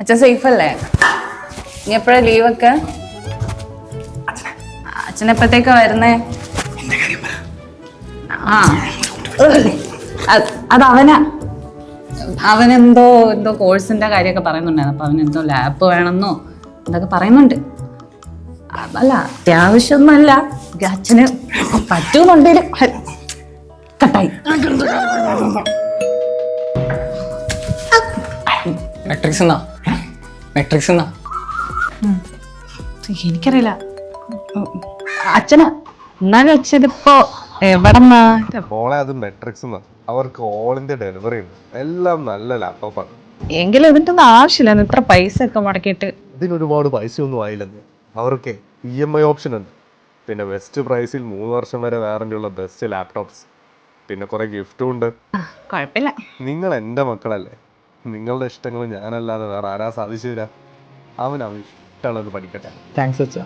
അച്ഛൻ സേഫ് അല്ലേ? ഇനി എപ്പോഴാ ലീവൊക്കെ? അച്ഛൻ എപ്പോഴത്തേക്കാ വരുന്നേ? ആ അത് അവനെന്തോ കോഴ്സിന്റെ കാര്യമൊക്കെ പറയുന്നുണ്ടായിരുന്നു. അപ്പൊ അവനെന്തോ ലാപ്പ് വേണമെന്നോ എന്തൊക്കെ പറയുന്നുണ്ട്. അല്ല അത്യാവശ്യമൊന്നുമല്ല, അച്ഛന് പറ്റുന്നുണ്ടെങ്കിൽ കട്ടായി. എനിക്കറിയില്ല അച്ഛനാ. എന്നാലും അച്ഛനിപ്പോ എവിടെന്നാ മോളെ? അത് മെട്രിക്സ് അവർക്ക് ഓൾ ഇന്ത്യ ഡെലിവറി ഉണ്ട്. എല്ലാം നല്ല ലാപ്ടോപ്പാണ്. എങ്കിലും ഇതിന്റെ ഒന്നും ആവശ്യമില്ല. ഇത്ര പൈസ ഒക്കെ മുടക്കിയിട്ട്. ഇതിന് ഒരുപാട് പൈസയൊന്നും ആയില്ലെന്ന്. അവർക്ക് EMI ഓപ്ഷൻ ഉണ്ട്. പിന്നെ ബെസ്റ്റ് പ്രൈസിൽ 3 വർഷം വരെ വാറന്റി ഉള്ള ബെസ്റ്റ് ലാപ്ടോപ്സ്. പിന്നെ കുറെ ഗിഫ്റ്റും ഉണ്ട്. കുഴപ്പമില്ല. നിങ്ങൾ എൻ്റെ മക്കളല്ലേ. നിങ്ങളുടെ ഇഷ്ടങ്ങൾ ഞാനല്ലാതെ വേറെ ആരാ സാധിച്ചു തരാം. അവൻ ഇഷ്ടമുള്ളത് പഠിക്കട്ടെ. താങ്ക്സ് അച്ഛാ.